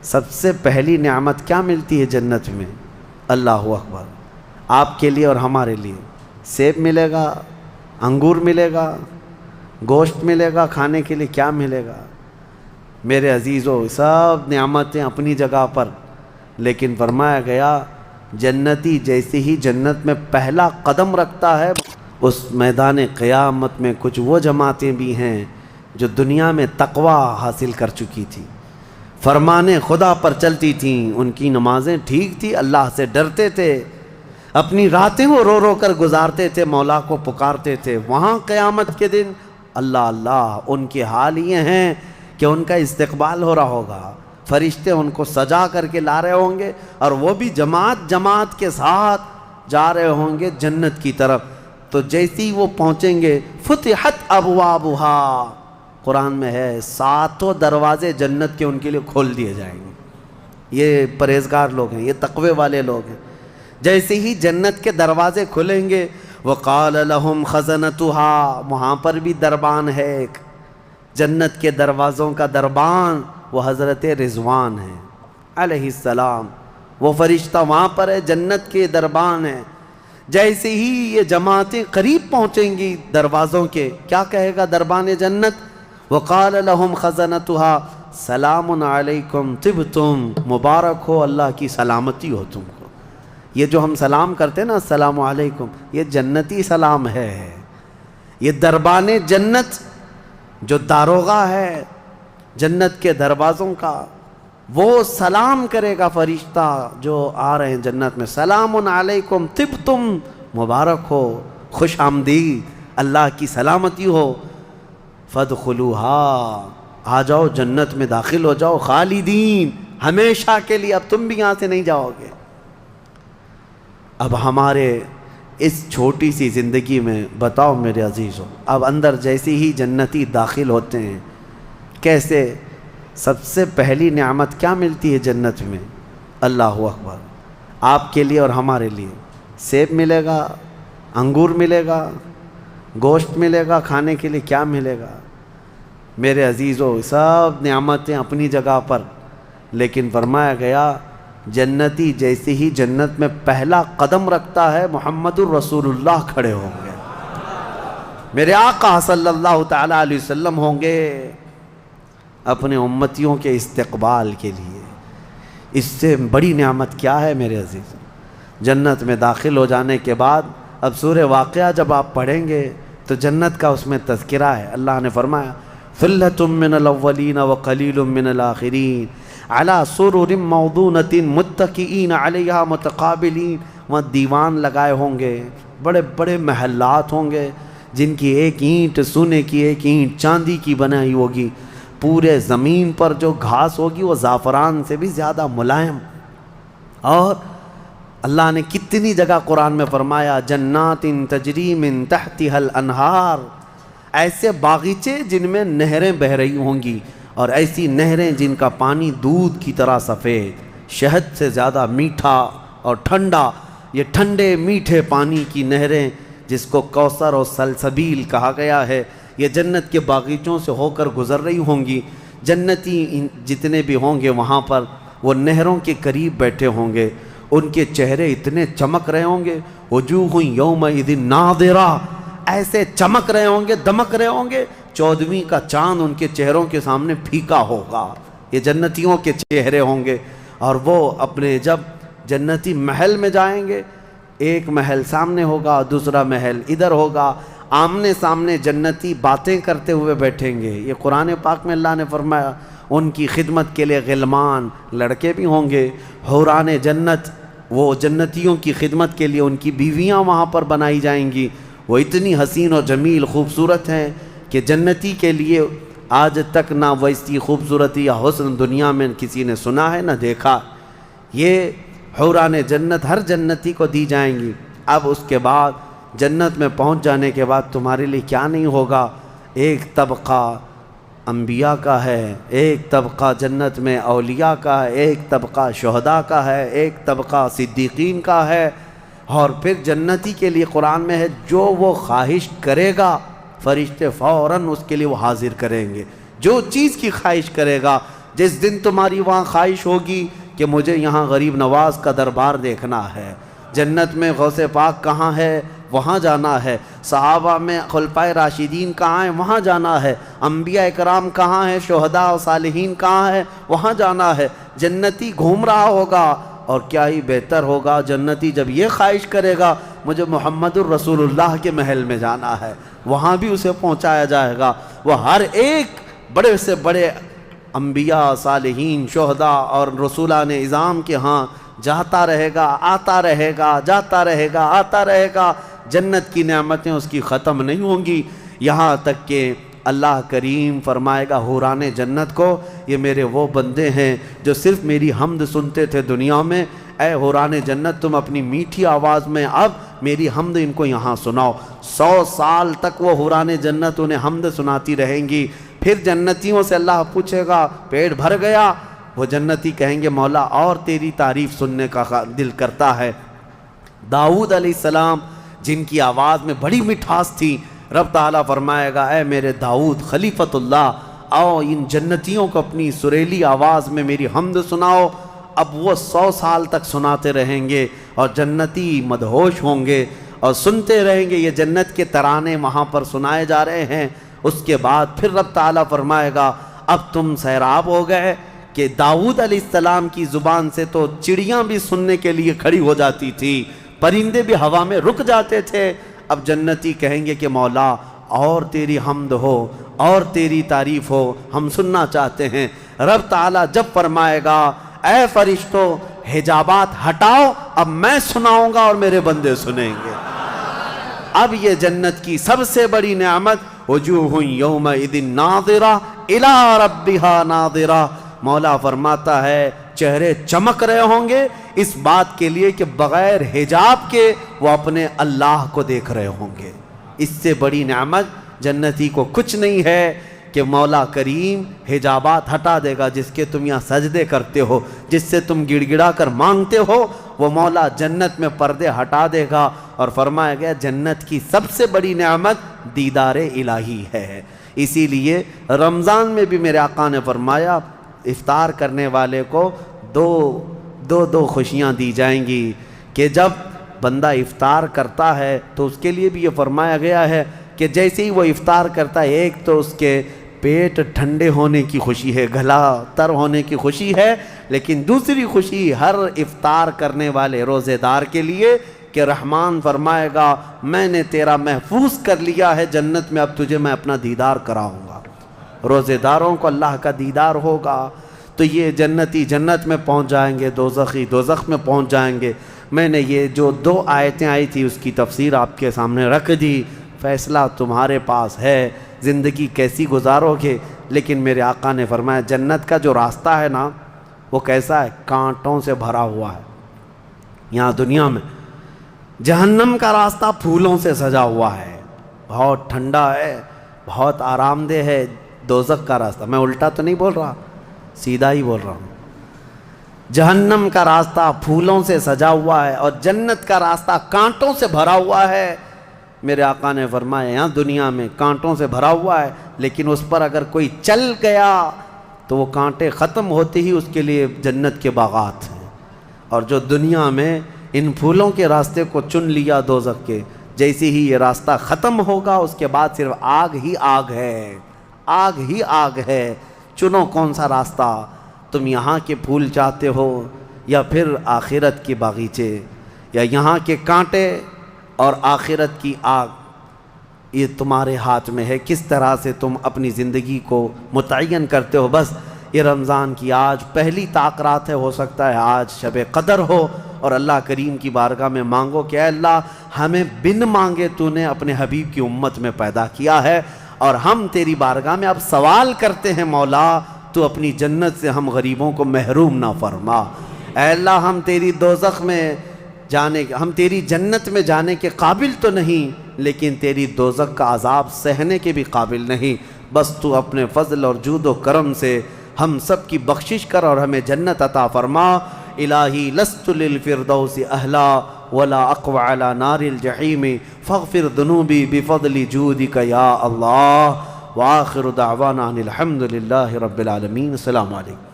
سب سے پہلی نعمت کیا ملتی ہے جنت میں؟ اللہ اکبر. آپ کے لیے اور ہمارے لیے سیب ملے گا، انگور ملے گا، گوشت ملے گا، کھانے کے لیے کیا ملے گا؟ میرے عزیزو، سب نعمتیں اپنی جگہ پر، لیکن فرمایا گیا جنتی جیسے ہی جنت میں پہلا قدم رکھتا ہے، اس میدان قیامت میں کچھ وہ جماعتیں بھی ہیں جو دنیا میں تقوی حاصل کر چکی تھی، فرمان خدا پر چلتی تھیں، ان کی نمازیں ٹھیک تھی، اللہ سے ڈرتے تھے، اپنی راتیں وہ رو رو کر گزارتے تھے، مولا کو پکارتے تھے. وہاں قیامت کے دن اللہ اللہ ان کے حال یہ ہیں کہ ان کا استقبال ہو رہا ہوگا، فرشتے ان کو سجا کر کے لا رہے ہوں گے، اور وہ بھی جماعت جماعت کے ساتھ جا رہے ہوں گے جنت کی طرف. تو جیسی وہ پہنچیں گے فتحت ابوابها، قرآن میں ہے 7 دروازے جنت کے ان کے لیے کھول دیے جائیں گے. یہ پرہیزگار لوگ ہیں، یہ تقوی والے لوگ ہیں. جیسے ہی جنت کے دروازے کھلیں گے وقال لهم خزنتها، وہاں پر بھی دربان ہے ایک، جنت کے دروازوں کا دربان وہ حضرت رضوان ہے علیہ السلام، وہ فرشتہ وہاں پر ہے، جنت کے دربان ہے. جیسے ہی یہ جماعتیں قریب پہنچیں گی دروازوں کے، کیا کہے گا دربان جنت؟ وقال لهم خزنتها سلام علیکم طبتم، مبارک ہو، اللہ کی سلامتی ہو تم کو. یہ جو ہم سلام کرتے ہیں نا السلام علیکم، یہ جنتی سلام ہے. یہ دربان جنت جو داروغہ ہے جنت کے دروازوں کا، وہ سلام کرے گا فرشتہ جو آ رہے ہیں جنت میں، سلام علیکم طبتم، مبارک ہو، خوش آمدید، اللہ کی سلامتی ہو. فادخلوها، آ جاؤ جنت میں داخل ہو جاؤ، خالدین، ہمیشہ کے لیے، اب تم بھی یہاں سے نہیں جاؤ گے. اب ہمارے اس چھوٹی سی زندگی میں بتاؤ میرے عزیزوں، اب اندر جیسے ہی جنتی داخل ہوتے ہیں کیسے، سب سے پہلی نعمت کیا ملتی ہے جنت میں؟ اللہ اکبر. آپ کے لیے اور ہمارے لیے سیب ملے گا، انگور ملے گا، گوشت ملے گا، کھانے کے لیے کیا ملے گا؟ میرے عزیزو، سب نعمتیں اپنی جگہ پر، لیکن فرمایا گیا جنتی جیسے ہی جنت میں پہلا قدم رکھتا ہے محمد الرسول اللہ کھڑے ہوں گے، میرے آقا صلی اللہ تعالی علیہ وسلم ہوں گے اپنے امتیوں کے استقبال کے لیے. اس سے بڑی نعمت کیا ہے میرے عزیز؟ جنت میں داخل ہو جانے کے بعد اب سورہ واقعہ جب آپ پڑھیں گے تو جنت کا اس میں تذکرہ ہے. اللہ نے فرمایا ثلۃ من الاولین وقلیل من الآخرین علی سرر موضونۃ متکئین علیہا متقابلین. وہاں دیوان لگائے ہوں گے، بڑے بڑے محلات ہوں گے جن کی ایک اینٹ سونے کی، ایک اینٹ چاندی کی بنائی ہوگی. پورے زمین پر جو گھاس ہوگی وہ زعفران سے بھی زیادہ ملائم. اور اللہ نے کتنی جگہ قرآن میں فرمایا جنات تجری من تحتها الانہار، ایسے باغیچے جن میں نہریں بہہ رہی ہوں گی، اور ایسی نہریں جن کا پانی دودھ کی طرح سفید، شہد سے زیادہ میٹھا اور ٹھنڈا. یہ ٹھنڈے میٹھے پانی کی نہریں جس کو کوثر اور سلسبیل کہا گیا ہے، یہ جنت کے باغیچوں سے ہو کر گزر رہی ہوں گی. جنتی جتنے بھی ہوں گے وہاں پر وہ نہروں کے قریب بیٹھے ہوں گے، ان کے چہرے اتنے چمک رہے ہوں گے، وجوہ یومئذ ناظرہ، ایسے چمک رہے ہوں گے، دمک رہے ہوں گے، 14ویں کا چاند ان کے چہروں کے سامنے پھیکا ہوگا. یہ جنتیوں کے چہرے ہوں گے. اور وہ اپنے جب جنتی محل میں جائیں گے، ایک محل سامنے ہوگا، دوسرا محل ادھر ہوگا، آمنے سامنے جنتی باتیں کرتے ہوئے بیٹھیں گے. یہ قرآن پاک میں اللہ نے فرمایا ان کی خدمت کے لیے غلمان، لڑکے بھی ہوں گے، حوران جنت، وہ جنتیوں کی خدمت کے لیے ان کی بیویاں وہاں پر بنائی جائیں گی. وہ اتنی حسین و جمیل خوبصورت ہیں کہ جنتی کے لیے آج تک نہ ویسی خوبصورتی یا حسن دنیا میں کسی نے سنا ہے نہ دیکھا. یہ حوران جنت ہر جنتی کو دی جائیں گی. اب اس کے بعد جنت میں پہنچ جانے کے بعد تمہارے لیے کیا نہیں ہوگا؟ ایک طبقہ انبیاء کا ہے، ایک طبقہ جنت میں اولیاء کا ہے، ایک طبقہ شہداء کا ہے، ایک طبقہ صدیقین کا ہے. اور پھر جنتی کے لیے قرآن میں ہے جو وہ خواہش کرے گا فرشتے فوراً اس کے لیے وہ حاضر کریں گے. جو چیز کی خواہش کرے گا جس دن تمہاری وہاں خواہش ہوگی کہ مجھے یہاں غریب نواز کا دربار دیکھنا ہے، جنت میں غوث پاک کہاں ہے وہاں جانا ہے، صحابہ میں خلفائے راشدین کہاں ہیں وہاں جانا ہے، انبیاء اکرام کہاں ہیں، شہداء و صالحین کہاں ہیں وہاں جانا ہے۔ جنتی گھوم رہا ہوگا، اور کیا ہی بہتر ہوگا جنتی جب یہ خواہش کرے گا مجھے محمد الرسول اللہ کے محل میں جانا ہے، وہاں بھی اسے پہنچایا جائے گا۔ وہ ہر ایک بڑے سے بڑے انبیاء، صالحین، شہداء اور رسولان اعظام کے ہاں جاتا رہے گا، آتا رہے گا، جاتا رہے گا، آتا رہے گا۔ جنت کی نعمتیں اس کی ختم نہیں ہوں گی، یہاں تک کہ اللہ کریم فرمائے گا حوران جنت کو، یہ میرے وہ بندے ہیں جو صرف میری حمد سنتے تھے دنیا میں، اے حوران جنت تم اپنی میٹھی آواز میں اب میری حمد ان کو یہاں سناؤ۔ 100 سال تک وہ حوران جنت انہیں حمد سناتی رہیں گی۔ پھر جنتیوں سے اللہ پوچھے گا پیٹ بھر گیا؟ وہ جنتی کہیں گے مولا اور تیری تعریف سننے کا دل کرتا ہے۔ داؤد علیہ السلام جن کی آواز میں بڑی مٹھاس تھی، رب تعالیٰ فرمائے گا اے میرے داؤد خلیفۃ اللہ، آؤ ان جنتیوں کو اپنی سریلی آواز میں میری حمد سناؤ۔ اب وہ 100 سال تک سناتے رہیں گے اور جنتی مدہوش ہوں گے اور سنتے رہیں گے، یہ جنت کے ترانے وہاں پر سنائے جا رہے ہیں۔ اس کے بعد پھر رب تعالیٰ فرمائے گا اب تم سیراب ہو گئے کہ داؤد علیہ السلام کی زبان سے تو چڑیاں بھی سننے کے لیے کھڑی ہو جاتی تھی، پرندے بھی ہوا میں رک جاتے تھے۔ اب جنتی کہیں گے کہ مولا اور تیری حمد ہو اور تیری تعریف ہو، ہم سننا چاہتے ہیں۔ رب تعالیٰ جب فرمائے گا اے فرشتوں حجابات ہٹاؤ، اب میں سناؤں گا اور میرے بندے سنیں گے۔ اب یہ جنت کی سب سے بڑی نعمت وجوہ یومئذ ناظرہ الی ربہا ناظرہ، مولا فرماتا ہے چہرے چمک رہے ہوں گے اس بات کے لیے کہ بغیر حجاب کے وہ اپنے اللہ کو دیکھ رہے ہوں گے۔ اس سے بڑی نعمت جنتی کو کچھ نہیں ہے کہ مولا کریم حجابات ہٹا دے گا، جس کے تم یہاں سجدے کرتے ہو، جس سے تم گڑ گڑا کر مانگتے ہو، وہ مولا جنت میں پردے ہٹا دے گا۔ اور فرمایا گیا جنت کی سب سے بڑی نعمت دیدار الہی ہے۔ اسی لیے رمضان میں بھی میرے آقا نے فرمایا افطار کرنے والے کو دو خوشیاں دی جائیں گی کہ جب بندہ افطار کرتا ہے تو اس کے لیے بھی یہ فرمایا گیا ہے کہ جیسے ہی وہ افطار کرتا ہے، ایک تو اس کے پیٹ ٹھنڈے ہونے کی خوشی ہے، گلا تر ہونے کی خوشی ہے، لیکن دوسری خوشی ہر افطار کرنے والے روزے دار کے لیے کہ رحمان فرمائے گا میں نے تیرا محفوظ کر لیا ہے جنت میں، اب تجھے میں اپنا دیدار کراؤں گا۔ روزے داروں کو اللہ کا دیدار ہوگا تو یہ جنتی جنت میں پہنچ جائیں گے، دوزخی دوزخ میں پہنچ جائیں گے۔ میں نے یہ جو 2 آیتیں آئی تھی اس کی تفسیر آپ کے سامنے رکھ دی، فیصلہ تمہارے پاس ہے زندگی کیسی گزارو گے۔ لیکن میرے آقا نے فرمایا جنت کا جو راستہ ہے نا وہ کیسا ہے؟ کانٹوں سے بھرا ہوا ہے۔ یہاں دنیا میں جہنم کا راستہ پھولوں سے سجا ہوا ہے، بہت ٹھنڈا ہے، بہت آرام دہ ہے۔ دوزخ کا راستہ، میں الٹا تو نہیں بول رہا، سیدھا ہی بول رہا ہوں، جہنم کا راستہ پھولوں سے سجا ہوا ہے اور جنت کا راستہ کانٹوں سے بھرا ہوا ہے۔ میرے آقا نے فرمایا یہاں دنیا میں کانٹوں سے بھرا ہوا ہے، لیکن اس پر اگر کوئی چل گیا تو وہ کانٹے ختم ہوتے ہی اس کے لیے جنت کے باغات ہیں۔ اور جو دنیا میں ان پھولوں کے راستے کو چن لیا دوزخ کے، جیسے ہی یہ راستہ ختم ہوگا اس کے بعد صرف آگ ہی آگ ہے، آگ ہی آگ ہے۔ چنو کون سا راستہ، تم یہاں کے پھول چاہتے ہو یا پھر آخرت کے باغیچے، یا یہاں کے کانٹے اور آخرت کی آگ، یہ تمہارے ہاتھ میں ہے کس طرح سے تم اپنی زندگی کو متعین کرتے ہو۔ بس یہ رمضان کی آج پہلی طاق رات ہے، ہو سکتا ہے آج شب قدر ہو، اور اللہ کریم کی بارگاہ میں مانگو کہ اے اللہ ہمیں بن مانگے تو نے اپنے حبیب کی امت میں پیدا کیا ہے، اور ہم تیری بارگاہ میں اب سوال کرتے ہیں مولا تو اپنی جنت سے ہم غریبوں کو محروم نہ فرما۔ اے اللہ ہم تیری دوزخ میں ہم تیری جنت میں جانے کے قابل تو نہیں، لیکن تیری دوزخ کا عذاب سہنے کے بھی قابل نہیں، بس تو اپنے فضل اور جود و کرم سے ہم سب کی بخشش کر اور ہمیں جنت عطا فرما۔ الہی لست للفردوس اہلا ولا اقوى على نار الجحیم فاغفر ذنوبی بفضل جودک یا اللہ۔ وآخر دعوانا ان الحمد للہ رب العالمین۔ السلام علیکم۔